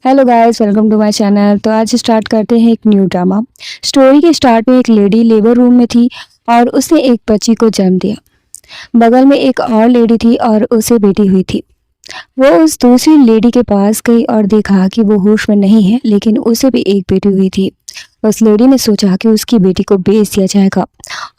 Hello guys, welcome to my channel. तो आज start करते हैं एक न्यू ड्रामा। स्टोरी के स्टार्ट में एक लेडी लेबर रूम में थी और उसने एक बच्ची को जन्म दिया। बगल में एक और लेडी थी और उसे बेटी हुई थी। वो उस दूसरी लेडी के पास गई और देखा कि वो होश में नहीं है, लेकिन उसे भी एक बेटी हुई थी। उस लेडी ने सोचा कि उसकी बेटी को बेच दिया जाएगा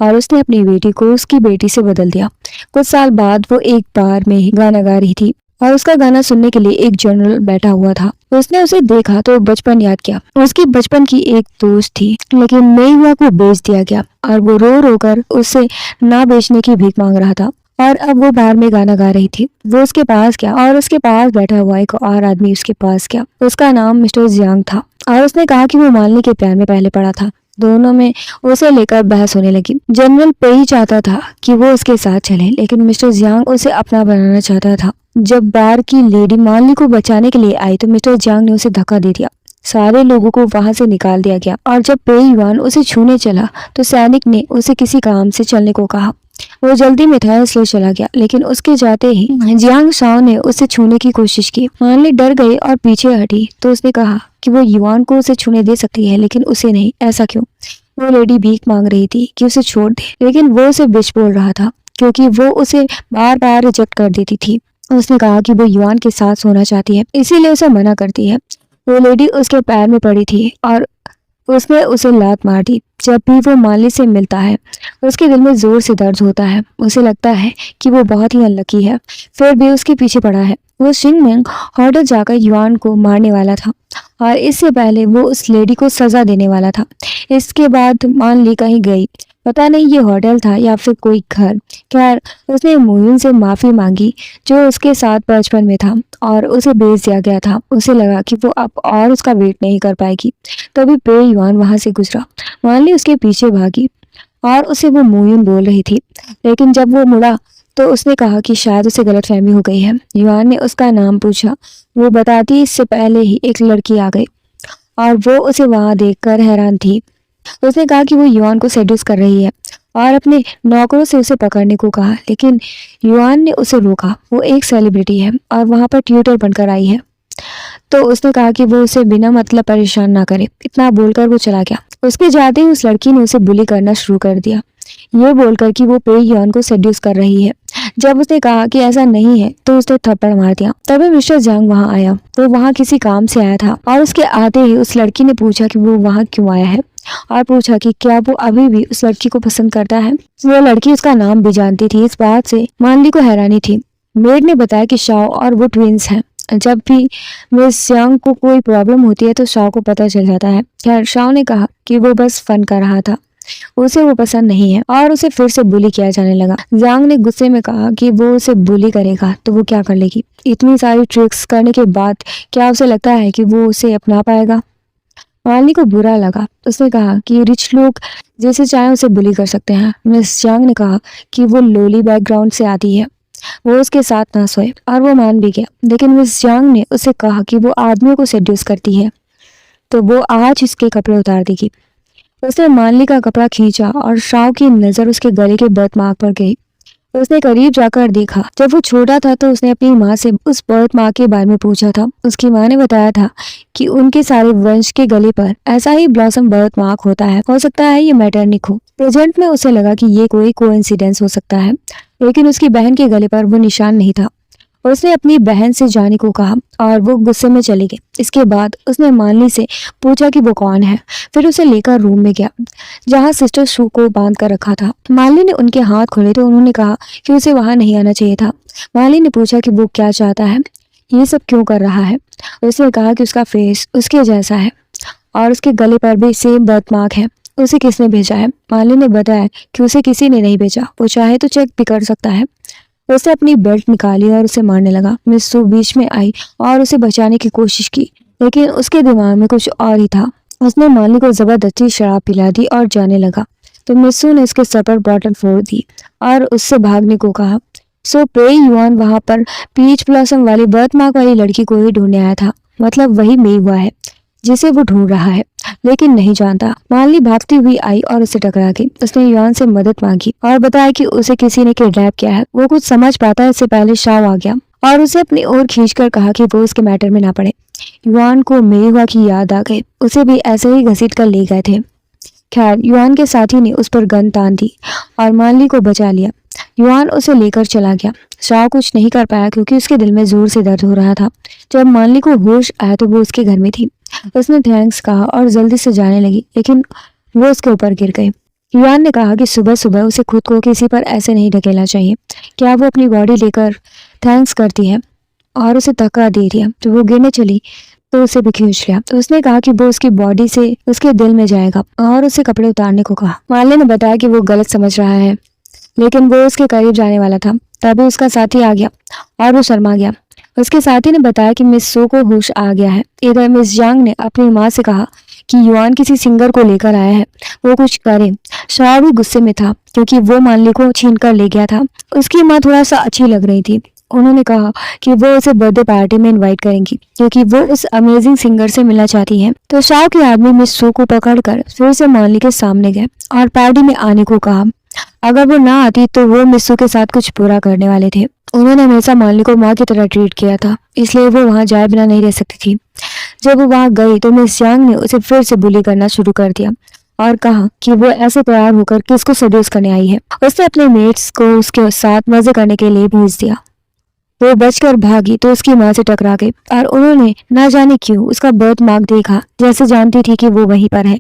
और उसने अपनी बेटी को उसकी बेटी से बदल दिया। कुछ साल बाद वो एक बार में ही गाना गा रही थी और उसका गाना सुनने के लिए एक जनरल बैठा हुआ था। उसने उसे देखा तो बचपन याद किया। उसकी बचपन की एक दोस्त थी, लेकिन मेहुआ को बेच दिया गया और वो रो रो कर उससे ना बेचने की भीख मांग रहा था। और अब वो बार में गाना गा रही थी। वो उसके पास गया और उसके पास बैठा हुआ एक और आदमी उसके पास गया। उसका नाम मिस्टर जियांग था और उसने कहा कि वो मालिनी के प्यार में पहले पड़ा था। दोनों में उसे लेकर बहस होने लगी। जनरल पे ही चाहता था कि वो उसके साथ चले, लेकिन मिस्टर जियांग उसे अपना बनाना चाहता था। जब बार की लेडी मालिनी को बचाने के लिए आई तो मिस्टर जियांग ने उसे धक्का दे दिया। सारे लोगों को वहां से निकाल दिया गया और जब पे युआन उसे छूने चला तो सैनिक ने उसे किसी काम से चलने को कहा। वो जल्दी में था इसलिए चला गया, लेकिन उसके जाते ही जियांग शाओ ने उसे छूने की कोशिश की। मालिनी डर गई और पीछे हटी तो उसने कहा कि वो युआन को उसे छूने दे सकती है, लेकिन उसे नहीं। ऐसा क्यों? वो लेडी भीख मांग रही थी कि उसे छोड़ दे, लेकिन वो उसे बिच बोल रहा था क्योंकि वो उसे बार बार रिजेक्ट कर देती थी। उसने कहा कि वो युआन के साथ सोना चाहती है, इसीलिए उसे मना करती है। वो लेडी उसके पैर में पड़ी थी और उसने उसे लात मार दी। जब भी वो मालिनी से मिलता है उसके दिल में जोर से दर्द होता है। उसे लगता है कि वो बहुत ही अनलकी है, फिर भी उसके पीछे पड़ा है। वो शिंगमेंग होटल जाकर युआन को मारने वाला था और इससे पहले वो उस लेडी को सजा देने वाला था। इसके बाद मालिनी कहीं गई, पता नहीं ये होटल था या फिर कोई घर। खैर, उसने मोइन से माफी मांगी जो उसके साथ बचपन में था और उसे बेच दिया गया था। उसे लगा कि वो अब और उसका वेट नहीं कर पाएगी। तभी पे युआन वहां से गुजरा। मालिनी उसके पीछे भागी और उसे वो मोइन बोल रही थी, लेकिन जब वो मुड़ा तो उसने कहा कि शायद उसे गलतफहमी हो गई है। युआन ने उसका नाम पूछा। वो बताती इससे पहले ही एक लड़की आ गई और वो उसे वहां देखकर हैरान थी। उसने कहा कि वो युआन को सेड्यूस कर रही है और अपने नौकरों से उसे पकड़ने को कहा, लेकिन युआन ने उसे रोका। वो एक सेलिब्रिटी है और वहां पर ट्यूटर बनकर आई है, तो उसने कहा कि वो उसे बिना मतलब परेशान ना करे। इतना बोलकर वो चला गया। उसके जाते ही उस लड़की ने उसे बुली करना शुरू कर दिया, ये बोलकर कि वो पे युआन को सेड्यूस कर रही है। जब उसने कहा कि ऐसा नहीं है तो उसने थप्पड़ मार दिया। तभी मिस्टर जियांग वहां आया। वो वहां किसी काम से आया था और उसके आते ही उस लड़की ने पूछा कि वो वहां क्यों आया है और पूछा कि क्या वो अभी भी उस लड़की को पसंद करता है। वो लड़की उसका नाम भी जानती थी। इस बात से मानली को हैरानी थी। मेड ने बताया कि शाओ और वो ट्विंस हैं। जब भी मिस जियांग को कोई प्रॉब्लम होती है तो शाओ को पता चल जाता है। खैर, शाओ ने कहा कि वो बस फन कर रहा था, उसे वो पसंद नहीं है और उसे फिर से बुली किया जाने लगा। जियांग ने गुस्से में कहा कि वो उसे बुली करेगा तो वो क्या कर लेगी। इतनी सारी ट्रिक्स करने के बाद क्या उसे लगता है कि वो उसे अपना पाएगा? मालिनी को बुरा लगा। उसने कहा कि रिच लोग जैसे चाहे उसे बुली कर सकते हैं। मिस जियांग ने कहा कि वो लोली बैकग्राउंड से आती है, वो उसके साथ ना सोए, और वो मान भी गया। लेकिन मिस जियांग ने उसे कहा कि वो आदमियों को सेड्यूस करती है तो वो आज इसके कपड़े उतार देगी। उसने मानली का कपड़ा खींचा और शाओ की नजर उसके गले के बर्थमार्क पर गई। उसने करीब जाकर देखा। जब वो छोटा था तो उसने अपनी माँ से उस बर्थमार्क के बारे में पूछा था। उसकी माँ ने बताया था कि उनके सारे वंश के गले पर ऐसा ही ब्लॉसम बर्थमार्क होता है। हो सकता है ये मैटरनिक हो। प्रेजेंट में उसे लगा कि ये कोई कोइंसिडेंस हो सकता है, लेकिन उसकी बहन के गले पर वो निशान नहीं था। उसने अपनी बहन से जाने को कहा और वो गुस्से में चली गई। इसके बाद उसने मानली से पूछा कि वो कौन है। फिर उसे लेकर रूम में गया जहाँ सिस्टर शू को बांध कर रखा था। मानली ने उनके हाथ खोले तो उन्होंने कहा कि उसे वहां नहीं आना चाहिए था। मानली ने पूछा कि वो क्या चाहता है, ये सब क्यों कर रहा है। उसने कहा कि उसका फेस उसके जैसा है और उसके गले पर भी सेम बर्थमार्क है। उसे किसने भेजा है? मानली ने बताया कि उसे किसी ने नहीं भेजा, वो चाहे तो चेक भी कर सकता है। उसने अपनी बेल्ट निकाली और उसे मारने लगा। मिस सू बीच में आई और उसे बचाने की कोशिश की, लेकिन उसके दिमाग में कुछ और ही था। उसने मालिनी को जबरदस्ती शराब पिला दी और जाने लगा तो मिस सू ने उसके सर पर बॉटल फोड़ दी और उससे भागने को कहा। सो पे युआन वहां पर पीच ब्लॉसम वाली बर्थमार्क वाली लड़की को ही ढूंढने आया था। मतलब वही मेहुआ है जिसे वो ढूंढ रहा है, लेकिन नहीं जानता। मालिनी भागती हुई आई और उसे टकरा गई। उसने युआन से मदद मांगी और बताया कि उसे किसी ने किडनैप किया है। वो कुछ समझ पाता है इससे पहले शाओ आ गया और उसे अपनी ओर खींचकर कहा कि वो उसके मैटर में ना पड़े। युआन को मेहुआ की याद आ गई। उसे भी ऐसे ही घसीट कर ले गए थे। खैर युआन के साथी ने उस पर गन तान दी और मानली को बचा लिया। युआन उसे लेकर चला गया। शाह कुछ नहीं कर पाया क्योंकि उसके दिल में जोर से दर्द हो रहा था। जब मानली को होश आया तो वो उसके घर में थी। उसने थैंक्स कहा और जल्दी से जाने लगी, लेकिन वो उसके ऊपर गिर गई। युआन ने कहा कि सुबह सुबह उसे खुद को किसी पर ऐसे नहीं ढकेलना चाहिए। क्या वो अपनी बॉडी लेकर थैंक्स करती है, और उसे धक्का दे दिया। जब वो गिरने चली तो उसे भी खींच लिया। तो उसने कहा कि वो उसकी बॉडी से उसके दिल में जाएगा और उसे कपड़े उतारने को कहा। माले ने बताया कि वो गलत समझ रहा है, लेकिन वो उसके करीब जाने वाला था। तभी उसका साथी आ गया और वो शर्मा गया। उसके साथी ने बताया कि मिस सो को होश आ गया है। इधर मिस यांग ने अपनी माँ से कहा कि युआन किसी सिंगर को लेकर आया है, वो कुछ करे। शाह भी गुस्से में था क्योंकि वो मानली को छीन कर ले गया था। उसकी माँ थोड़ा सा अच्छी लग रही थी। उन्होंने कहा कि वो उसे बर्थडे पार्टी में इनवाइट करेंगी क्योंकि वो उस अमेजिंग सिंगर से मिलना चाहती है। तो शाह के आदमी मिस सो को पकड़कर फिर से मानली के सामने गए और पार्टी में आने को कहा। अगर वो ना आती तो वो मिस्सू के साथ कुछ बुरा करने वाले थे। उन्होंने हमेशा मानली को माँ की तरह ट्रीट किया था, इसलिए वो वहाँ जाए बिना नहीं रह सकती थी। जब वो वहाँ गई तो मिस यांग ने उसे फिर से बुली करना शुरू कर दिया और कहा कि वो ऐसे तैयार होकर किसको सड्यूस करने आई है। उसने अपने मेट्स को उसके साथ मजे करने के लिए भेज दिया। वो बचकर भागी तो उसकी माँ से टकरा गई और उन्होंने ना जाने क्यों उसका बर्थ मार्क देखा, जैसे जानती थी कि वो वहीं पर है।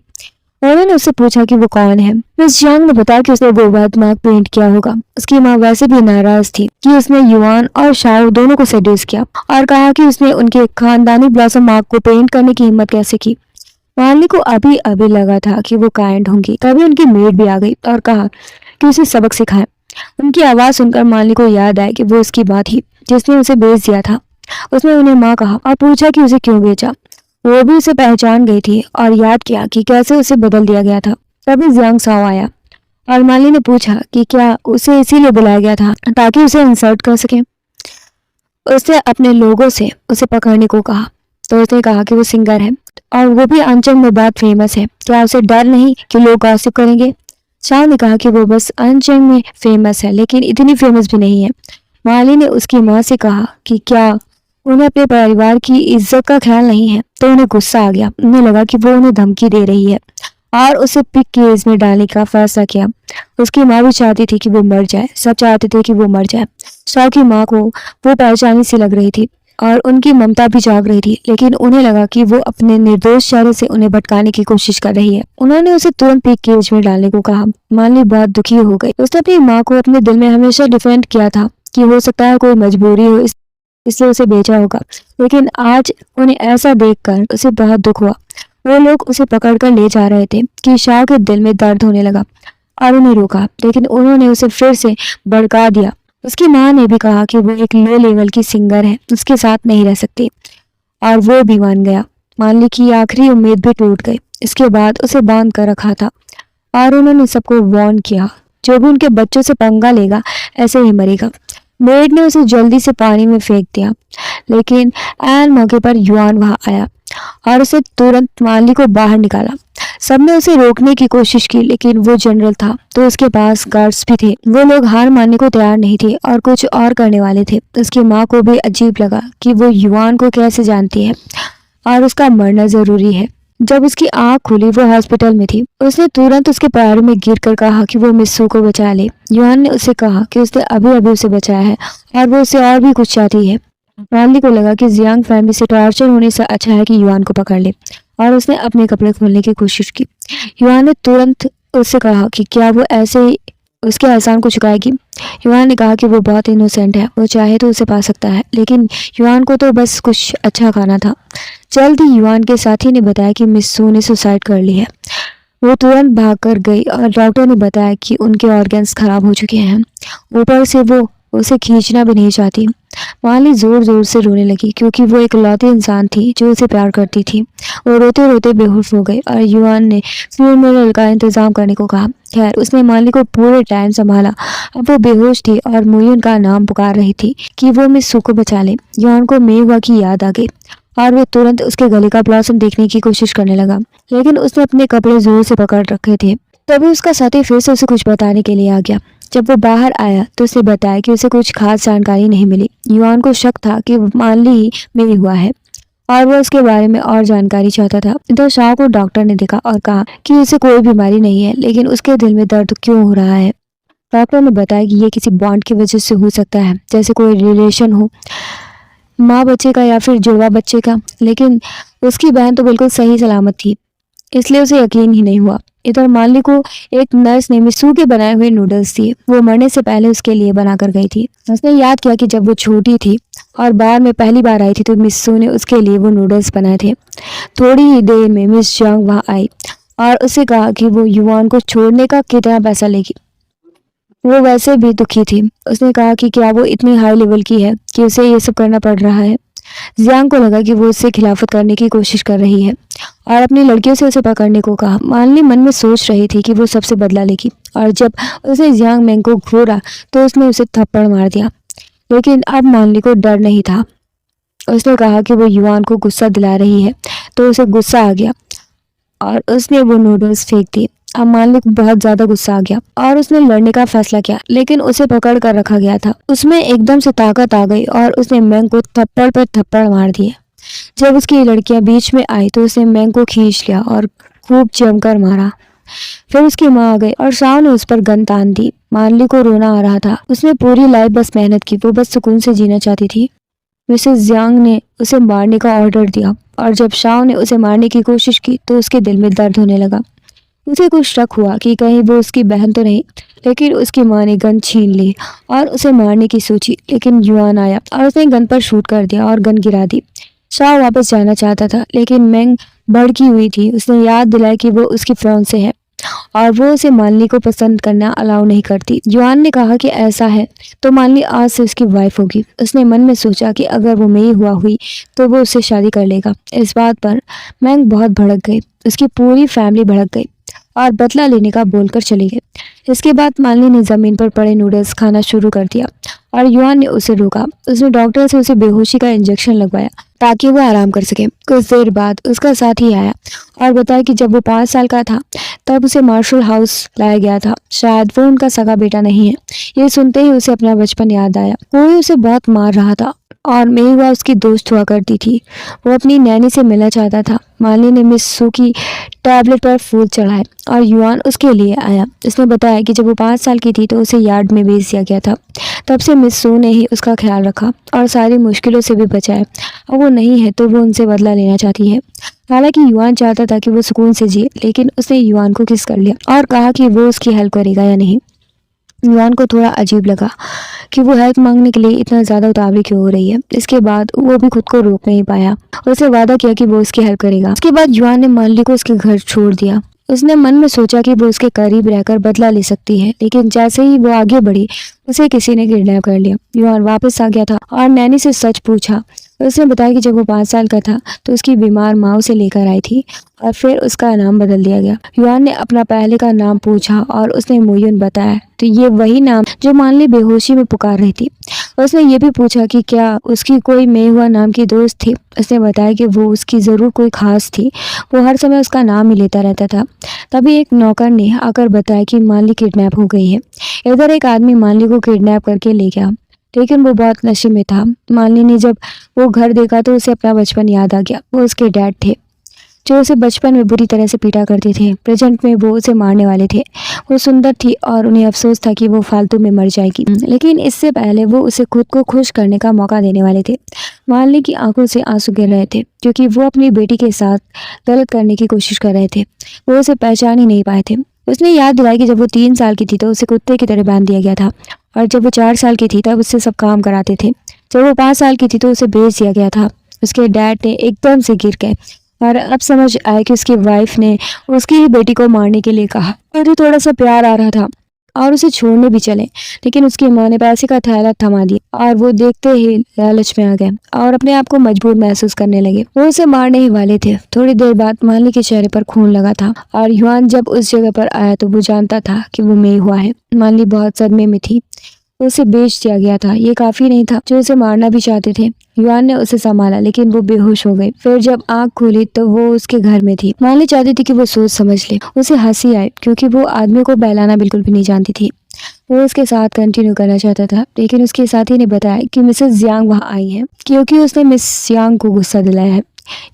उन्होंने उससे पूछा कि वो कौन है। मिस यांग ने बताया कि उसने वो बर्थ मार्क पेंट किया होगा। उसकी माँ वैसे भी नाराज थी कि उसने युआन और शाओ दोनों को सेड्यूस किया और कहा कि उसने उनके खानदानी ब्लॉसम मार्क को पेंट करने की हिम्मत कैसे की। मानली को अभी अभी लगा था कि वो काइंड होंगी, तभी उनकी मेड भी आ गई और कहा कि उसे सबक सिखाए। उनकी आवाज सुनकर मानली को याद आया कि वो उसकी माँ थी जिसने उसे बेच दिया था। उसने उन्हें माँ कहा और पूछा कि उसे क्यों बेचा। वो भी उसे पहचान गई थी और याद किया कि कैसे उसे बदल दिया गया था। तभी जियांग साओ आया और माली ने पूछा कि क्या उसे इसीलिए बुलाया गया था ताकि उसे इंसल्ट कर सके। उसने अपने लोगों से उसे पकड़ने को कहा तो उसने कहा कि वो सिंगर है और वो भी अंचंग में बहुत फेमस है। क्या उसे डर नहीं कि लोग गॉसिप करेंगे। शाह ने कहा कि वो बस अंचंग में फेमस है, लेकिन इतनी फेमस भी नहीं है। माली ने उसकी माँ से कहा कि क्या उन्हें अपने परिवार की इज्जत का ख्याल नहीं है। तो उन्हें गुस्सा आ गया। उन्हें लगा कि वो उन्हें धमकी दे रही है और उसे पिक केस में डालने का फैसला किया। उसकी माँ भी चाहती थी कि वो मर जाए। सब चाहते थे कि वो मर जाए। शाह की माँ को वो पहचानी सी लग रही थी और उनकी ममता भी जाग रही थी, लेकिन उन्हें लगा कि वो अपने निर्दोष चेहरे से उन्हें भटकाने की कोशिश कर रही है। उन्होंने उसे तुरंत पिक केज में डालने को कहा। मानली बहुत दुखी हो गई। उसने अपनी माँ को अपने दिल में हमेशा डिफेंड किया था कि हो सकता है कोई मजबूरी हो इसलिए उसे बेचा होगा, लेकिन आज उन्हें ऐसा देखकर उसे बहुत दुख हुआ। वो लोग उसे पकड़कर ले जा रहे थे कि शाह के दिल में दर्द होने लगा और उन्हें रोका, लेकिन उन्होंने उसे फिर से भड़का दिया। उसकी माँ ने भी कहा कि वो एक लो लेवल की सिंगर है, उसके साथ नहीं रह सकती, और वो भी मान गया। मानली की आखिरी उम्मीद भी टूट गई। इसके बाद उसे बांध कर रखा था और उन्होंने सबको वार्न किया, जो भी उनके बच्चों से पंगा लेगा ऐसे ही मरेगा। मेड ने उसे जल्दी से पानी में फेंक दिया, लेकिन ऐन मौके पर युआन वहां आया और उसे तुरंत मानली को बाहर निकाला। सबने उसे रोकने की कोशिश की, लेकिन वो जनरल था तो उसके पास गार्ड्स भी थे। वो लोग हार मानने को तैयार नहीं थे और कुछ और करने वाले थे। उसकी माँ को भी अजीब लगा कि वो युआन को कैसे जानती है और उसका मरना जरूरी है। जब उसकी आंख खुली वो हॉस्पिटल में थी। उसने तुरंत उसके पैरों में गिरकर कहा कि वो मिस्सू को बचा ले। युआन ने उसे कहा कि उसने अभी अभी उसे बचाया है और वो उससे और भी कुछ चाहती है। मानली को लगा कि जियांग फैमिली से टॉर्चर होने से अच्छा है कि युआन को पकड़ ले, और उसने अपने कपड़े खोलने की कोशिश की। युआन ने तुरंत उससे कहा कि क्या वो ऐसे ही उसके एहसान को चुकाएगी। युआन ने कहा कि वो बहुत इनोसेंट है, वो चाहे तो उसे पा सकता है, लेकिन युआन को तो बस कुछ अच्छा खाना था। जल्द ही युआन के साथी ने बताया कि मिस्सू ने सुसाइड कर ली है। वो तुरंत भागकर गई और डॉक्टर ने बताया कि उनके ऑर्गन्स खराब हो चुके हैं। ऊपर से वो उसे खींचना भी नहीं चाहती। माली जोर जोर से रोने लगी क्योंकि वो एक लौती इंसान थी जो उसे प्यार करती थी। वो रोते रोते बेहोश हो गई और युआन ने फ्यूनरल का इंतजाम करने को कहा। खैर उसने माली को पूरे टाइम संभाला। अब वो बेहोश थी और मुयुन का नाम पुकार रही थी कि वो मिस्सू को बचा ले। युआन को मेहुआ की याद आ गई और वो तुरंत उसके गले का ब्लॉसम देखने की कोशिश करने लगा, लेकिन उसने अपने कपड़े जोर से पकड़ रखे थे। तभी उसका साथी फिर से उसे कुछ बताने के लिए आ गया। जब वो बाहर आया तो उसने बताया कि उसे कुछ खास जानकारी नहीं मिली। युआन को शक था कि मानली ही में हुआ है और वो उसके बारे में और जानकारी चाहता था। इधर शाह को डॉक्टर ने देखा और कहा कि उसे कोई बीमारी नहीं है, लेकिन उसके दिल में दर्द क्यों हो रहा है। डॉक्टर ने बताया कि ये किसी बॉन्ड की वजह से हो सकता है, जैसे कोई रिलेशन हो, माँ बच्चे का या फिर जुड़वा बच्चे का। लेकिन उसकी बहन तो बिल्कुल सही सलामत थी, इसलिए उसे यकीन ही नहीं हुआ। इधर मालिनी को एक नर्स ने मिस्सू के बनाए हुए नूडल्स दिए। वो मरने से पहले उसके लिए बना कर गई थी। उसने याद किया कि जब वो छोटी थी और बार में पहली बार आई थी तो मिस्सू ने उसके लिए वो नूडल्स बनाए थे। थोड़ी ही देर में मिस जंग वहाँ आई और उससे कहा कि वो युवान को छोड़ने का कितना पैसा लेगी। वो वैसे भी दुखी थी। उसने कहा कि क्या वो इतनी हाई लेवल की है कि उसे ये सब करना पड़ रहा है। जियांग को लगा कि वो उससे खिलाफत करने की कोशिश कर रही है और अपनी लड़कियों से उसे पकड़ने को कहा। मालिनी मन में सोच रही थी कि वो सबसे बदला लेगी, और जब उसने जियांग मैंग को घूरा तो उसने उसे थप्पड़ मार दिया। लेकिन अब मालिनी को डर नहीं था। उसने कहा कि वो युवान को गुस्सा दिला रही है, तो उसे गुस्सा आ गया और उसने वो नूडल्स फेंक दिए। अब मालिनी को बहुत ज्यादा गुस्सा आ गया और उसने लड़ने का फैसला किया, लेकिन उसे पकड़ कर रखा गया था। उसमें एकदम से ताकत आ गई और उसने मैंग को थप्पड़ पर थप्पड़ मार दिए। जब उसकी लड़कियां बीच में आई तो उसने मैंग को खींच लिया और खूब जमकर मारा। फिर उसकी माँ आ गई और शाह ने उस पर गन तान दी। मालिनी को रोना आ रहा था। उसने पूरी लाइफ बस मेहनत की, वो बस सुकून से जीना चाहती थी। मिसेस जियांग ने उसे मारने का ऑर्डर दिया और जब शाह ने उसे मारने की कोशिश की तो उसके दिल में दर्द होने लगा। उसे कुछ शक हुआ कि कहीं वो उसकी बहन तो नहीं, लेकिन उसकी माँ ने गन छीन ली और उसे मारने की सोची। लेकिन युआन आया और उसने गन पर शूट कर दिया और गन गिरा दी। शाह वापस जाना चाहता था, लेकिन मैंग भड़की हुई थी। उसने याद दिलाया कि वो उसकी फियांसे है और वो उसे मालिनी को पसंद करना अलाउ नहीं करती। युआन ने कहा कि ऐसा है तो मालिनी आज से उसकी वाइफ होगी। उसने मन में सोचा कि अगर वो मेरी हुआ हुई तो वो उससे शादी कर लेगा। इस बात पर मैंग बहुत भड़क गई। उसकी पूरी फैमिली भड़क गई और बदला लेने का बोलकर चली गई। इसके बाद मालिनी ने जमीन पर पड़े नूडल्स खाना शुरू कर दिया और युआन ने उसे रोका। उसने डॉक्टर से उसे बेहोशी का इंजेक्शन लगवाया ताकि वो आराम कर सके। कुछ देर बाद उसका साथी आया और बताया कि जब वो 5 साल का था तब उसे मार्शल हाउस लाया गया था। शायद वो उनका सगा बेटा नहीं है। ये सुनते ही उसे अपना बचपन याद आया। कोई उसे बहुत मार रहा था और मेहुआ उसकी दोस्त हुआ करती थी। वो अपनी नैनी से मिलना चाहता था। मालिनी ने मिस सू की टैबलेट पर फूल चढ़ाए और युआन उसके लिए आया। उसने बताया कि जब वो 5 साल की थी तो उसे यार्ड में भेज दिया गया था। तब से मिस सू ने ही उसका ख्याल रखा और सारी मुश्किलों से भी बचाया। अब वो नहीं है तो वो उनसे बदला लेना चाहती है। हालांकि युआन चाहता था कि वो सुकून से जिए, लेकिन उसने युआन को किस कर लिया और कहा कि वो उसकी हेल्प करेगा या नहीं। युआन को थोड़ा अजीब लगा कि वो हेल्प मांगने के लिए इतना ज़्यादा उतावली क्यों हो रही है। इसके बाद वो भी खुद को रोक नहीं पाया। उसने वादा किया कि वो उसकी हेल्प करेगा। इसके बाद युआन ने मालिनी को उसके घर छोड़ दिया। उसने मन में सोचा कि वो उसके करीब रहकर बदला ले सकती है, लेकिन जैसे ही वो आगे बढ़ी उसे किसी ने किडनैप कर लिया। युआन वापस आ गया था और नैनी से सच पूछा। उसने बताया कि जब वो 5 साल का था तो उसकी बीमार माँ उसे लेकर आई थी और फिर उसका नाम बदल दिया गया। युआन ने अपना पहले का नाम पूछा और उसने मुयुन बताया, तो ये वही नाम जो मालिनी बेहोशी में पुकार रही थी। उसने ये भी पूछा कि क्या उसकी कोई मेहुआ नाम की दोस्त थी। उसने बताया कि वो उसकी ज़रूर कोई खास थी। वो हर समय उसका नाम ही लेता रहता था। तभी एक नौकर ने आकर बताया कि मालिनी किडनैप हो गई है। इधर एक आदमी मालिनी को किडनैप करके ले गया, लेकिन वो बहुत नशे में था। मालिनी ने जब वो घर देखा तो उसे अपना बचपन याद आ गया। वो उसके डैड थे जो उसे बचपन में बुरी तरह से पीटा करते थे। प्रेजेंट में वो उसे मारने वाले थे। वो सुंदर थी और उन्हें अफसोस था कि वो फालतू में मर जाएगी, लेकिन इससे पहले वो उसे खुद को खुश करने का मौका देने वाले थे। मालिनी की आंखों से आंसू गिर रहे थे क्योंकि वो अपनी बेटी के साथ गलत करने की कोशिश कर रहे थे। वो उसे पहचान ही नहीं पाए थे। उसने याद दिलाई कि जब वो 3 साल की थी तो उसे कुत्ते की तरह बांध दिया गया था और जब वो 4 साल की थी तब उससे सब काम कराते थे। जब वो 5 साल की थी तो उसे बेच दिया गया था। उसके डैड ने एकदम से गिर गए और अब समझ आया कि उसकी वाइफ ने उसकी ही बेटी को मारने के लिए कहा। और थोड़ा सा प्यार आ रहा था और उसे छोड़ने भी चले, लेकिन उसकी माँ ने पैसे का थैला थमा दिया और वो देखते ही लालच में आ गए और अपने आप को मजबूर महसूस करने लगे। वो उसे मारने ही वाले थे। थोड़ी देर बाद मालिनी के चेहरे पर खून लगा था और युआन जब उस जगह पर आया तो वो जानता था कि वो मेहुआ है। मालिनी बहुत सदमे में थी। उसे बेच दिया गया था। ये काफी नहीं था, जो उसे मारना भी चाहते थे। युआन ने उसे संभाला, लेकिन वो बेहोश हो गई। फिर जब आंख खुली तो वो उसके घर में थी। मालिनी चाहती थी कि वो सोच समझ ले। उसे हंसी आई क्योंकि वो आदमी को बहलाना बिल्कुल भी नहीं जानती थी। वो उसके साथ कंटिन्यू करना चाहता था, लेकिन उसके साथी ने बताया कि मिसेस जियांग वहाँ आई है क्योंकि उसने मिस जियांग को गुस्सा दिलाया है।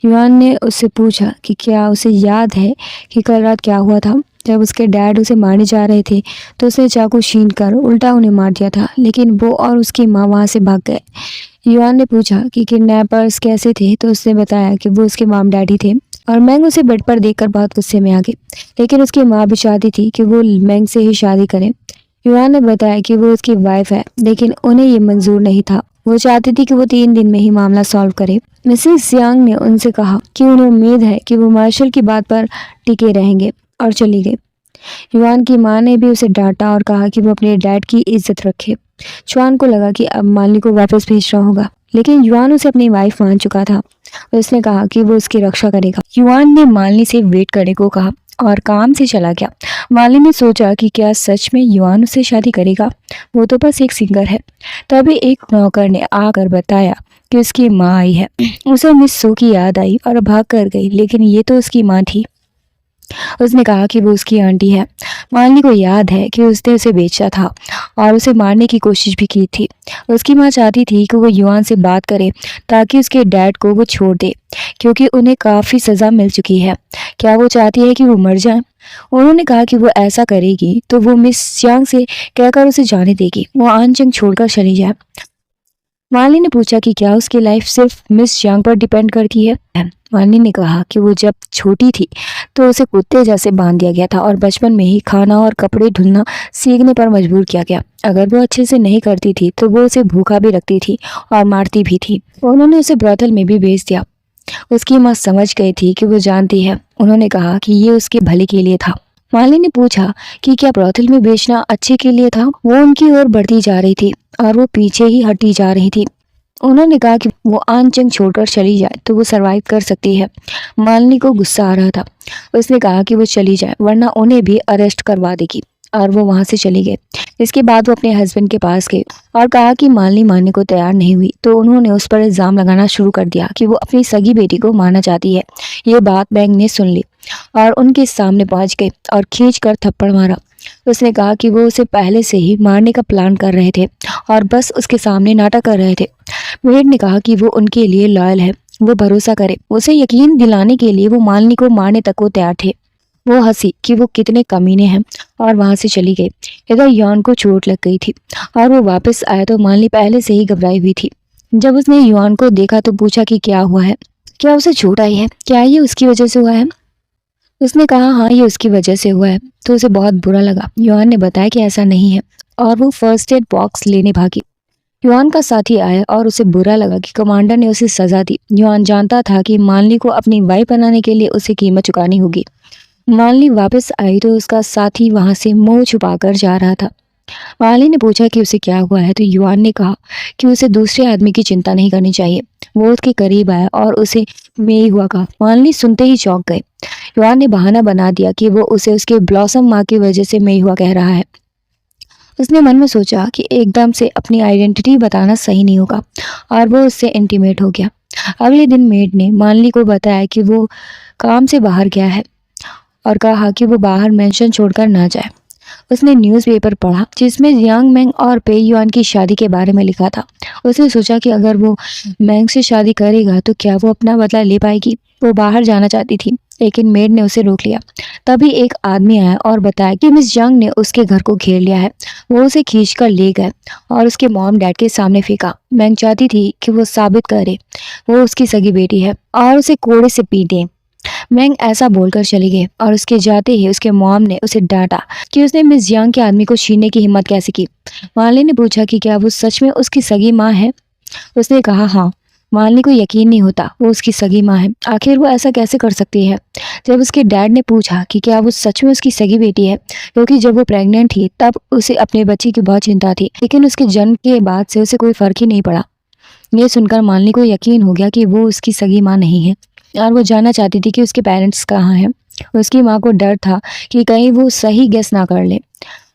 युआन ने उससे पूछा कि क्या उसे याद है कि कल रात क्या हुआ था। जब उसके डैड उसे मारने जा रहे थे तो उसने चाकू छीनकर उल्टा उन्हें मार दिया था, लेकिन वो और उसकी माँ वहाँ से भाग गए। युआन ने पूछा कि किडनैपर्स कैसे थे तो उसने बताया कि वो उसके मॉम डैडी थे और मैंग उसे बेड पर देखकर बहुत गुस्से में आ गई, लेकिन उसकी माँ भी चाहती थी कि वो मैंग से ही शादी करे। युआन ने बताया कि वो उसकी वाइफ है, लेकिन उन्हें ये मंजूर नहीं था। वो चाहती थी कि वो 3 दिन में ही मामला सॉल्व करे। मिसेस यांग ने उनसे कहा कि उन्हें उम्मीद है कि वो मार्शल की बात पर टिके रहेंगे और चली गई। युआन की माँ ने भी उसे डांटा और कहा कि वो अपने डैड की इज्जत रखे। युआन को लगा कि अब मालिनी को वापस भेजना होगा, लेकिन युआन उसे अपनी वाइफ मान चुका था। उसने कहा कि वो उसकी रक्षा करेगा। युआन ने मालिनी से वेट करने को कहा और काम से चला गया। मालिनी ने सोचा कि क्या सच में युआन उससे शादी करेगा, वो तो बस एक सिंगर है। तभी एक नौकर ने आकर बताया कि उसकी माँ आई है। उसे मिस सू की याद आई और भाग कर गई, लेकिन ये तो उसकी माँ थी। उसने कहा कि वो उसकी आंटी है। मालिनी को याद है कि उसने उसे बेचा था और उसे मारने की कोशिश भी की थी। उसकी माँ चाहती थी कि वो युआन से बात करे ताकि उसके डैड को वो छोड़ दे, क्योंकि उन्हें काफ़ी सज़ा मिल चुकी है। क्या वो चाहती है कि वो मर जाए? उन्होंने कहा कि वो ऐसा करेगी तो वो मिस यांग से कहकर उसे जाने देगी, वो आनचंग छोड़कर चली जाए। मालिनी ने पूछा कि क्या उसकी लाइफ सिर्फ मिस यांग पर डिपेंड करती है। मालिनी ने कहा कि वो जब छोटी थी तो उसे कुत्ते जैसे बांध दिया गया था और बचपन में ही खाना और कपड़े धुलना सीखने पर मजबूर किया गया। अगर वो अच्छे से नहीं करती थी तो वो उसे भूखा भी रखती थी और मारती भी थी। उन्होंने उसे ब्रॉथल में भी भेज दिया। उसकी माँ समझ गई थी कि वो जानती है। उन्होंने कहा कि ये उसके भले के लिए था। मालिनी ने पूछा कि क्या ब्रॉथल में बेचना अच्छे के लिए था। वो उनकी ओर बढ़ती जा रही थी और वो पीछे ही हटती जा रही थी। उन्होंने कहा कि वो आनचंग छोड़कर चली जाए तो वो सरवाइव कर सकती है। मालिनी को गुस्सा आ रहा था। उसने कहा कि वो चली जाए वरना उन्हें भी अरेस्ट करवा देगी, और वो वहां से चली गई। इसके बाद वो अपने हस्बैंड के पास गए और कहा कि मालिनी मानने को तैयार नहीं हुई, तो उन्होंने उस पर इल्ज़ाम लगाना शुरू कर दिया कि वो अपनी सगी बेटी को मारना चाहती है। ये बात मैंग ने सुन ली और उनके सामने पहुंच गई और खींच कर थप्पड़ मारा। उसने कहा कि वो उसे पहले से ही मारने का प्लान कर रहे थे और बस उसके सामने नाटक कर रहे थे। मेड ने कहा कि वो उनके लिए लॉयल है, वो भरोसा करे। उसे यकीन दिलाने के लिए वो मालिनी को मारने तक को तैयार थे। वो हंसी कि वो कितने कमीने हैं और वहां से चली गई। इधर युआन को चोट लग गई थी और वो वापस आया तो मालिनी पहले से ही घबराई हुई थी। जब उसने युआन को देखा तो पूछा कि क्या हुआ है, क्या उसे चोट आई है, क्या ये उसकी वजह से हुआ है। उसने कहा हाँ ये उसकी वजह से हुआ है। तो उसे बहुत बुरा लगा। युआन ने बताया कि ऐसा नहीं है और वो फर्स्ट एड बॉक्स लेने भागी। युआन का साथी आया और उसे बुरा लगा कि कमांडर ने उसे सजा दी। युआन जानता था कि मालिनी को अपनी वाइफ बनाने के लिए उसे कीमत चुकानी होगी। मालिनी वापस आई तो उसका साथी वहां से मुंह छुपाकर जा रहा था। मालिनी ने पूछा कि उसे क्या हुआ है तो युआन ने कहा कि उसे दूसरे आदमी की चिंता नहीं करनी चाहिए। वो उसके करीब आया और उसे मेई हुआ कहा। मालिनी सुनते ही चौंक गए। युआन ने बहाना बना दिया कि वो उसे उसके ब्लॉसम माँ की वजह से मेई हुआ कह रहा है। उसने मन में सोचा कि एकदम से अपनी आइडेंटिटी बताना सही नहीं होगा और वो उससे इंटीमेट हो गया। अगले दिन मेड ने मालिनी को बताया कि वो काम से बाहर गया है और कहा कि वो बाहर मेंशन छोड़कर ना जाए। उसने न्यूज़पेपर पढ़ा जिसमें यांग मैंग और पे युआन की शादी के बारे में लिखा था। उसने सोचा कि अगर वो मैंग से शादी करेगा तो क्या वो अपना बदला ले पाएगी। वो बाहर जाना चाहती थी, लेकिन मेड ने उसे रोक लिया। तभी एक आदमी आया और बताया कि मिस जंग ने उसके घर को घेर लिया है। वो उसे खींचकर ले गए और उसके मॉम डैड के सामने फेंका। मैंग चाहती थी कि वो साबित करे वो उसकी सगी बेटी है और उसे कोड़े से पीटे। मैंग ऐसा बोलकर चली गई और उसके जाते ही उसके मॉम ने उसे डांटा कि उसने मिस यांग के आदमी को छीनने की हिम्मत कैसे की। मालिनी ने पूछा कि क्या वो सच में उसकी सगी माँ है। उसने कहा हाँ। मालिनी को यकीन नहीं होता वो उसकी सगी माँ है। आखिर वो ऐसा कैसे कर सकती है। जब उसके डैड ने पूछा कि क्या वो सच में उसकी सगी बेटी है, क्योंकि जब वो प्रेग्नेंट थी तब उसे अपने बच्चे की बहुत चिंता थी, लेकिन उसके जन्म के बाद से उसे कोई फर्क ही नहीं पड़ा। ये सुनकर मालिनी को यकीन हो गया कि वो उसकी सगी माँ नहीं है और वो जानना चाहती थी कि उसके पेरेंट्स कहाँ हैं। उसकी माँ को डर था कि कहीं वो सही गेस ना कर ले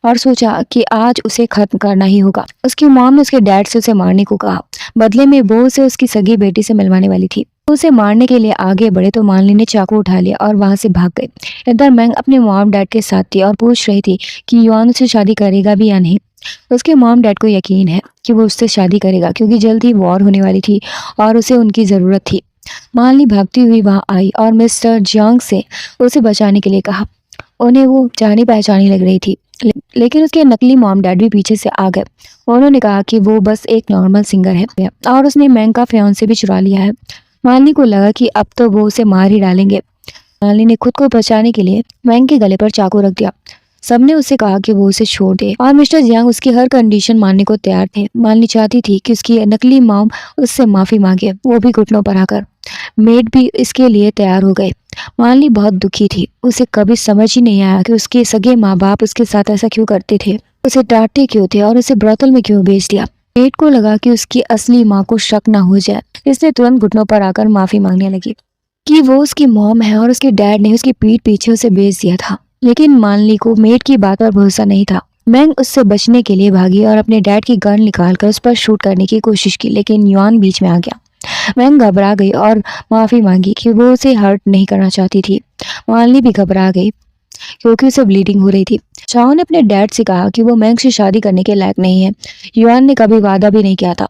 और सोचा कि आज उसे खत्म करना ही होगा। उसकी मॉम ने उसके डैड से उसे मारने को कहा। बदले में वो उसे उसकी सगी बेटी से मिलवाने वाली थी। उसे मारने के लिए आगे बढ़े तो मालिनी ने चाकू उठा लिया और वहां से भाग गई। इधर मैंग अपने मॉम डैड के साथ थी और पूछ रही थी कि युआन उससे शादी करेगा भी या नहीं। उसके मॉम डैड को यकीन है कि वो उससे शादी करेगा, क्योंकि जल्द ही वॉर होने वाली थी और उसे उनकी ज़रूरत थी। मालिनी भागती हुई वहां आई और मिस्टर जियांग से उसे बचाने के लिए कहा। उन्हें वो जानी पहचानी लग रही थी, लेकिन उसके नकली मॉम डैड भी पीछे से आ गए। उन्होंने कहा कि वो बस एक नॉर्मल सिंगर है और उसने मैंग का फियांसे भी चुरा लिया है। मालिनी को लगा कि अब तो वो उसे मार ही डालेंगे। मालिनी ने खुद को बचाने के लिए मैंग के गले पर चाकू रख दिया। सबने उससे कहा कि वो उसे छोड़ दे और मिस्टर जियांग उसकी हर कंडीशन मानने को तैयार थे। मालिनी चाहती थी कि उसकी नकली मॉम उससे माफी मांगे, वो भी घुटनों पर आकर। मेड भी इसके लिए तैयार हो गए। मालिनी बहुत दुखी थी। उसे कभी समझ ही नहीं आया कि उसके सगे माँ बाप उसके साथ ऐसा क्यों करते थे, उसे डांटते क्यों थे और उसे ब्रोथल में क्यों भेज दिया। मेड को लगा कि उसकी असली माँ को शक न हो जाए, इसलिए तुरंत घुटनों पर आकर माफी मांगने लगी कि वो उसकी मॉम है और उसके डैड ने उसकी पीठ पीछे उसे भेज दिया था। लेकिन मालिनी को मेड की बात पर भरोसा नहीं था। मैंग उससे बचने के लिए भागी और अपने डैड की गन निकालकर उस पर शूट करने की कोशिश की, लेकिन युआन बीच में आ गया। मैंग घबरा गई और माफी मांगी कि वो उसे हर्ट नहीं करना चाहती थी। मालिनी भी घबरा गई क्योंकि उसे ब्लीडिंग हो रही थी। शाओ ने अपने डैड से कहा कि वो मैंग से शादी करने के लायक नहीं है। युआन ने कभी वादा भी नहीं किया था।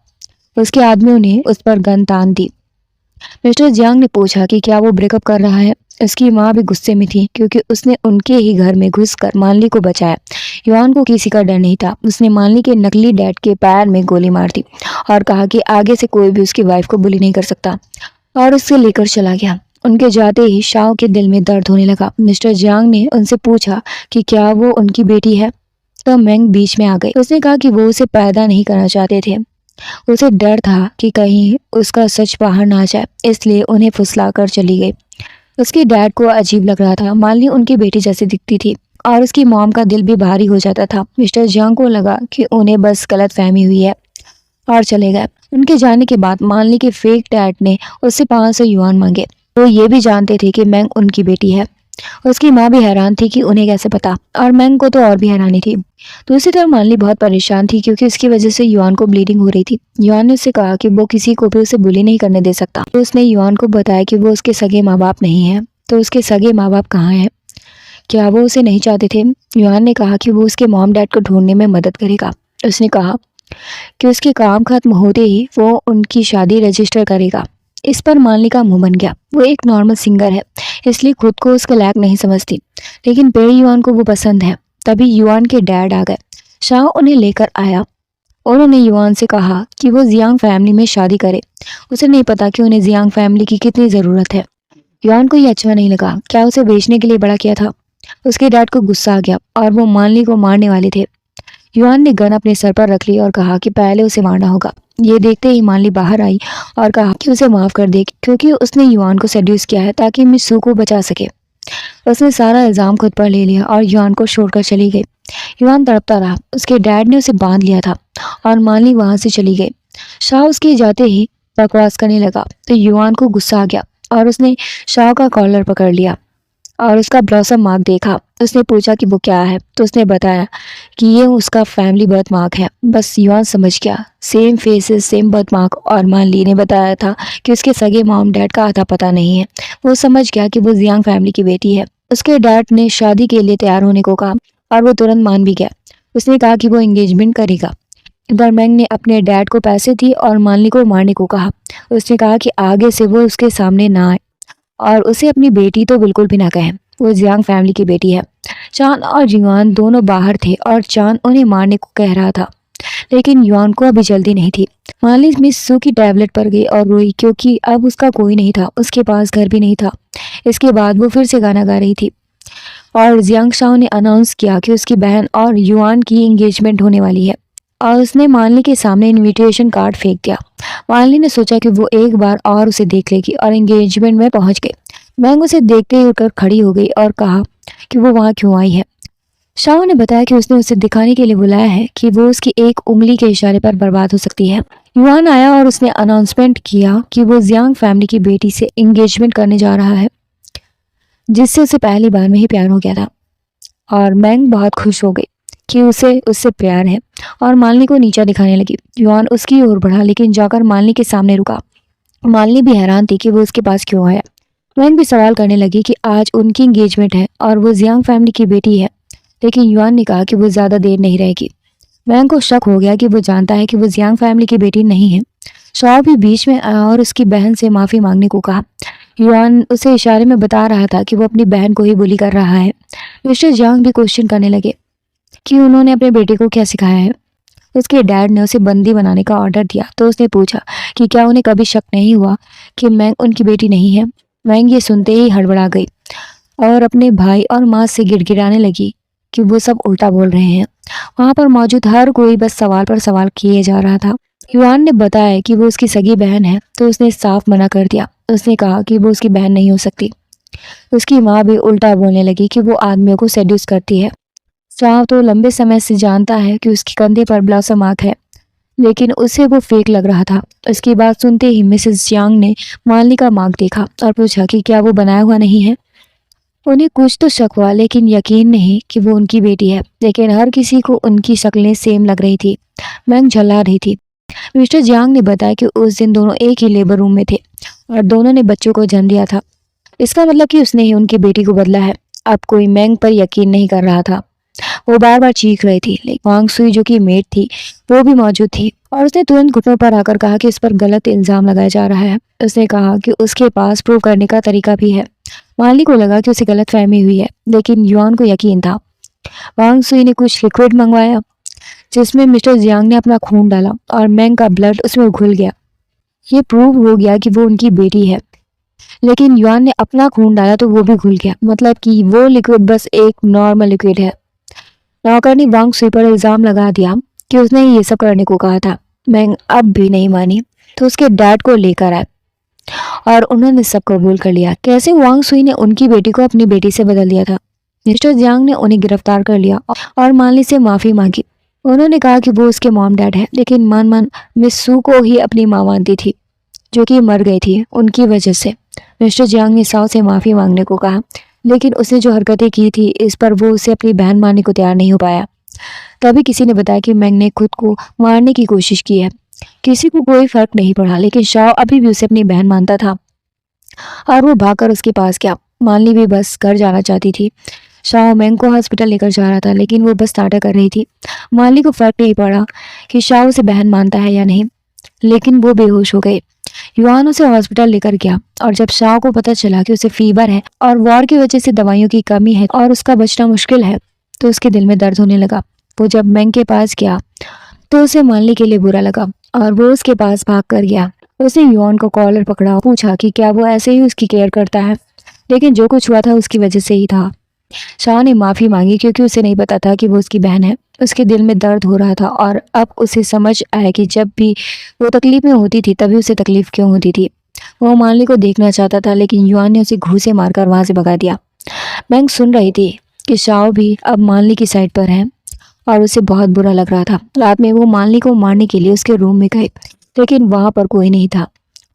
उसके आदमियों ने उस पर गन तान दी। मिस्टर जियांग ने पूछा कि क्या वो ब्रेकअप कर रहा है। उसकी माँ भी गुस्से में थी क्योंकि उसने उनके ही घर में घुसकर मालिनी को बचाया। युआन को किसी का डर नहीं था। उसने मालिनी के नकली डैड के पैर में गोली मार दी और कहा कि आगे से कोई भी उसकी वाइफ को बुली नहीं कर सकता, और उससे लेकर चला गया। उनके जाते ही शाओ के दिल में दर्द होने लगा। मिस्टर जियांग ने उनसे पूछा कि क्या वो उनकी बेटी है। तब मैंग बीच में आ गई। उसने कहा कि वो उसे पैदा नहीं करना चाहते थे। उसे डर था कि कहीं उसका सच बाहर ना आ जाए, इसलिए उन्हें फुसलाकर चली गई। उसके डैड को अजीब लग रहा था। मालिनी उनकी बेटी जैसी दिखती थी और उसकी मॉम का दिल भी भारी हो जाता था। मिस्टर जियांग को लगा कि उन्हें बस गलतफहमी हुई है और चले गए। उनके जाने के बाद मालिनी के फेक डैड ने उससे 500 युआन मांगे। वो ये भी जानते थे कि मैंग उनकी बेटी है। उसकी माँ भी हैरान थी कि उन्हें कैसे पता, और मैंग को तो और भी हैरानी थी। दूसरी तरफ मालिनी बहुत परेशान थी क्योंकि उसकी वजह से युआन को ब्लीडिंग हो रही थी। युआन ने उससे कहा कि वो किसी को भी उसे बुली नहीं करने दे सकता। तो उसने युआन को बताया कि वो उसके सगे माँ बाप नहीं है। तो उसके सगे माँ बाप कहाँ हैं? क्या वो उसे नहीं चाहते थे? युआन ने कहा कि वो उसके मॉम डैड को ढूंढने में मदद करेगा। उसने कहा कि उसके काम खत्म होते ही वो उनकी शादी रजिस्टर करेगा। इस पर मालिनी का मुंह बन गया। वो एक नॉर्मल सिंगर है, इसलिए खुद को उसके लायक नहीं समझती, लेकिन पेड़ युआन को वो पसंद है। तभी युआन के डैड आ गए। शाह उन्हें लेकर आया। उन्होंने युआन से कहा कि वो जियांग फैमिली में शादी करे। उसे नहीं पता कि उन्हें जियांग फैमिली की कितनी ज़रूरत है। युआन को ये अच्छा नहीं लगा। क्या उसे बेचने के लिए बड़ा किया था? उसके डैड को गुस्सा आ गया और वो मालिनी को मारने वाले थे। युआन ने गन अपने सर पर रख ली और कहा कि पहले उसे मारना होगा। ये देखते ही मालिनी बाहर आई और कहा कि उसे माफ कर दे क्योंकि उसने युआन को सेड्यूस किया है ताकि मिस सू को बचा सके। उसने सारा इल्जाम खुद पर ले लिया और युआन को छोड़कर चली गई। युआन तड़पता रहा। उसके डैड ने उसे बांध लिया था और मालिनी वहां से चली गई। शाह उसके जाते ही बकवास करने लगा तो युआन को गुस्सा आ गया और उसने शाह का कॉलर पकड़ लिया और उसका ब्लॉसम मार्क देखा। उसने पूछा कि वो क्या है, तो उसने बताया कि ये उसका फैमिली बर्थ मार्क है। बस युआन समझ गया। Same faces, same birth mark. और मालिनी ने बताया था कि उसके सगे मॉम डैड का आता पता नहीं है। वो समझ गया कि वो जियांग फैमिली की बेटी है। उसके डैड ने शादी के लिए तैयार होने को कहा और वो तुरंत मान भी गया। उसने कहा कि वो एंगेजमेंट करेगा। इधर मैंग ने अपने डैड को पैसे दिए और मालिनी को मारने को कहा। उसने कहा कि आगे से वो उसके सामने ना आए और उसे अपनी बेटी तो बिल्कुल भी ना कहे। वो जियांग फैमिली की बेटी है। चान और युआन दोनों बाहर थे और चान उन्हें मारने को कह रहा था, लेकिन युआन को अभी जल्दी नहीं थी। मालिनी मिस सू की टैबलेट पर गई और रोई क्योंकि अब उसका कोई नहीं था। उसके पास घर भी नहीं था। इसके बाद वो फिर से गाना गा रही थी और जियांग शाओ ने अनाउंस किया कि उसकी बहन और युआन की एंगेजमेंट होने वाली है और उसने मालिनी के सामने इनविटेशन कार्ड फेंक दिया। मालिनी ने सोचा कि वो एक बार और उसे देख लेगी और एंगेजमेंट में पहुंच गई। मैंग उसे देखते ही उठकर खड़ी हो गई और कहा कि वो वहां क्यों आई है। शाओ ने बताया कि उसने उसे दिखाने के लिए बुलाया है कि वो उसकी एक उंगली के इशारे पर बर्बाद हो सकती है। युआन आया और उसने अनाउंसमेंट किया कि वो जियांग फैमिली की बेटी से एंगेजमेंट करने जा रहा है, जिससे उसे पहली बार में ही प्यार हो गया था। और मैंग बहुत खुश हो गई कि उसे उससे प्यार है और मालिनी को नीचा दिखाने लगी। युआन उसकी ओर बढ़ा, लेकिन जाकर मालिनी के सामने रुका। मालिनी भी हैरान थी कि वो उसके पास क्यों आया। मैंग भी सवाल करने लगी कि आज उनकी एंगेजमेंट है और वो जियांग फैमिली की बेटी है, लेकिन युआन ने कहा कि वो ज्यादा देर नहीं रहेगी। मैंग को शक हो गया कि वो जानता है कि वो जियांग फैमिली की बेटी नहीं है। शाओ भी बीच में आया और उसकी बहन से माफी मांगने को कहा। युआन उसे इशारे में बता रहा था कि वो अपनी बहन को ही बुली कर रहा है। मिस्टर जियांग भी क्वेश्चन करने लगे कि उन्होंने अपने बेटे को क्या सिखाया है। उसके डैड ने उसे बंदी बनाने का ऑर्डर दिया तो उसने पूछा कि क्या उन्हें कभी शक नहीं हुआ कि मैंग उनकी बेटी नहीं है। मैंग ये सुनते ही हड़बड़ा गई और अपने भाई और माँ से गिड़गिड़ाने लगी कि वो सब उल्टा बोल रहे हैं। वहां पर मौजूद हर कोई बस सवाल पर सवाल किए जा रहा था। युआन ने बताया कि वो उसकी सगी बहन है तो उसने साफ मना कर दिया। उसने कहा कि वो उसकी बहन नहीं हो सकती। उसकी माँ भी उल्टा बोलने लगी कि वो आदमियों को सेड्यूस करती है। शाह तो लंबे समय से जानता है कि उसके कंधे पर ब्लॉसम आंख है, लेकिन उसे वो फेक लग रहा था। उसकी बात सुनते ही मिसेस जियांग ने मालिनी का मार्क देखा और पूछा कि क्या वो बनाया हुआ नहीं है। उन्हें कुछ तो शक हुआ लेकिन यकीन नहीं कि वो उनकी बेटी है, लेकिन हर किसी को उनकी शक्लें सेम लग रही थी। मैंग झल्ला रही थी। मिस्टर जियांग ने बताया कि उस दिन दोनों एक ही लेबर रूम में थे और दोनों ने बच्चों को जन्म दिया था। इसका मतलब कि उसने ही उनकी बेटी को बदला है। अब कोई मैंग पर यकीन नहीं कर रहा था। वो बार बार चीख रही थी, लेकिन वांग सुई जो कि मेड थी वो भी मौजूद थी और उसने तुरंत घुटनों पर आकर कहा कि इस पर गलत इल्जाम लगाया जा रहा है। उसने कहा कि उसके पास प्रूव करने का तरीका भी है। माली को लगा कि उसे गलत फहमी हुई है, लेकिन युआन को यकीन था। वांग सुई ने कुछ लिक्विड मंगवाया जिसमें मिस्टर जियांग ने अपना खून डाला और मैंग का ब्लड उसमें घुल गया। ये प्रूव हो गया कि वो उनकी बेटी है, लेकिन युआन ने अपना खून डाला तो वो भी घुल गया। मतलब कि वो लिक्विड बस एक नॉर्मल लिक्विड है। नौकर ने वांग सुई पर इल्जाम लगा दिया कि उसने ही ये सब करने को कहा था। मैंग अब भी नहीं मानी तो उसके डैड को लेकर आए और उन्होंने सब कबूल कर लिया। कैसे वांग सुई ने उनकी बेटी को अपनी बेटी से बदल दिया था। मिस्टर जियांग ने उन्हें गिरफ्तार कर लिया और माली से माफी मांगी। उन्होंने कहा कि वो उसके मॉम डैड है, लेकिन मान मिस सू को ही अपनी माँ मानती थी जो कि मर गई थी उनकी वजह से। मिस्टर जियांग ने साओ से माफी मांगने को कहा, लेकिन उसने जो हरकतें की थी इस पर वो उसे अपनी बहन मानने को तैयार नहीं हो पाया। तभी किसी ने बताया कि मैंग ने खुद को मारने की कोशिश की है। किसी को कोई फर्क नहीं पड़ा, लेकिन शाओ अभी भी उसे अपनी बहन मानता था और वो भागकर उसके पास गया। मालिनी भी बस घर जाना चाहती थी। शाओ मैंग को हॉस्पिटल लेकर जा रहा था, लेकिन वो बस नाटक कर रही थी। मालिनी को फर्क नहीं पड़ा कि शाओ उसे बहन मानता है या नहीं, लेकिन वो बेहोश हो गए। युआन उसे हॉस्पिटल लेकर गया और जब शाओ को पता चला कि उसे फीवर है और वॉर की वजह से दवाइयों की कमी है और उसका बचना मुश्किल है, तो उसके दिल में दर्द होने लगा। वो जब मैंग के पास गया तो उसे मानने के लिए बुरा लगा और वो उसके पास भाग कर गया। उसने युआन को कॉलर पकड़ा और पूछा कि क्या वो ऐसे ही उसकी केयर करता है, लेकिन जो कुछ हुआ था उसकी वजह से ही था। शाह ने माफी मांगी क्योंकि उसे नहीं पता था कि वो उसकी बहन है। उसके दिल में दर्द हो रहा था और अब उसे समझ आया कि जब भी वो तकलीफ में होती थी तभी उसे तकलीफ क्यों होती थी। वो मानली को देखना चाहता था, लेकिन युआन ने उसे घूंसे मारकर वहां से भगा दिया। मैंग सुन रही थी कि शाओ भी अब मानली की साइड पर है और उसे बहुत बुरा लग रहा था। रात में वो मानली को मारने के लिए उसके रूम में गए, लेकिन वहां पर कोई नहीं था।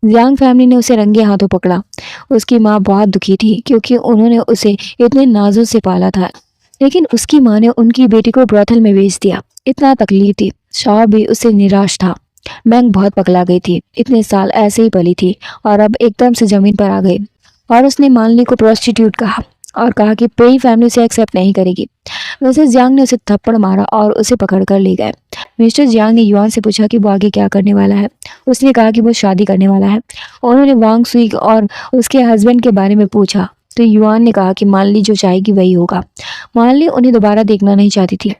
जियांग फैमिली ने उसे रंगे हाथों पकड़ा। उसकी माँ बहुत दुखी थी क्योंकि उन्होंने उसे इतने नाजों से पाला था, लेकिन उसकी माँ ने उनकी बेटी को ब्रॉथल में भेज दिया। इतना तकलीफ थी। शाह भी उससे निराश था। मैंग बहुत पगला गई थी। इतने साल ऐसे ही पली थी और अब एकदम से जमीन पर आ गई और उसने मानली को प्रोस्टिट्यूट कहा और कहा कि पेई फैमिली उसे एक्सेप्ट नहीं करेगी। मिसेस जियांग ने उसे थप्पड़ मारा और उसे पकड़ कर ले गए। मिस्टर जियांग ने युआन से पूछा कि वो आगे क्या करने वाला है। उसने कहा कि वो शादी करने वाला है। उन्होंने वांग सुई और उसके हस्बैंड के बारे में पूछा तो युआन ने कहा कि मानली जो चाहेगी वही होगा। मानली उन्हें दोबारा देखना नहीं चाहती थी,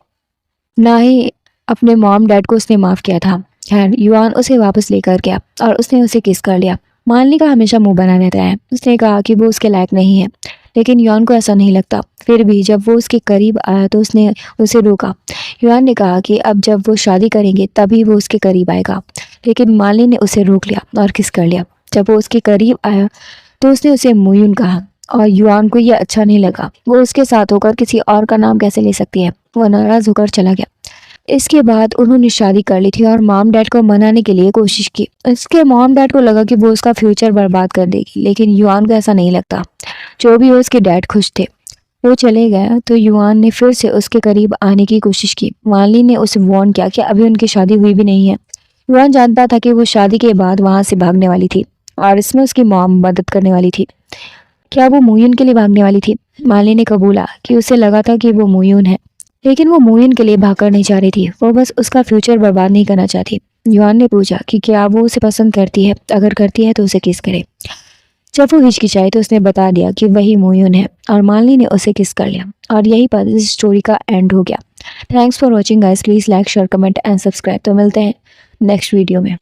ना ही अपने मॉम डैड को उसने माफ किया था। खैर युआन उसे वापस लेकर गया और उसने उसे किस कर लिया। मानली का हमेशा मुंह बना रहता है। उसने कहा कि वो उसके लायक नहीं है, लेकिन युआन को ऐसा नहीं लगता। फिर भी जब वो उसके करीब आया तो उसने उसे रोका। युआन ने कहा कि अब जब वो शादी करेंगे तभी वो उसके करीब आएगा, लेकिन माली ने उसे रोक लिया और किस कर लिया। जब वो उसके करीब आया तो उसने उसे मुयुन कहा और युआन को यह अच्छा नहीं लगा। वो उसके साथ होकर किसी और का नाम कैसे ले सकती है। वो नाराज होकर चला गया। इसके बाद उन्होंने शादी कर ली थी और मॉम डैड को मनाने के लिए कोशिश की। इसके मॉम डैड को लगा कि वो उसका फ्यूचर बर्बाद कर देगी, लेकिन युआन को ऐसा नहीं लगता। जो भी हो उसके डैड खुश थे। वो चले गया तो युआन ने फिर से उसके करीब आने की कोशिश की। माली ने उसे वार्न किया कि अभी उनकी शादी हुई भी नहीं है। युआन जानता था कि वो शादी के बाद वहां से भागने वाली थी और इसमें उसकी मॉम मदद करने वाली थी। क्या वो मुयुन के लिए भागने वाली थी? माली ने कबूला कि उसे लगा था कि वो मुयुन है, लेकिन वो मुयुन के लिए भागकर नहीं जा रही थी। वो बस उसका फ्यूचर बर्बाद नहीं करना चाहती। युआन ने पूछा कि क्या वो उसे पसंद करती है, अगर करती है तो उसे किस करे। जब वो हिचकिचाई तो उसने बता दिया कि वही मोयुन है और मालिनी ने उसे किस कर लिया और यही पर इस स्टोरी का एंड हो गया। Thanks for watching guys, please like share comment and subscribe. तो मिलते हैं नेक्स्ट वीडियो में।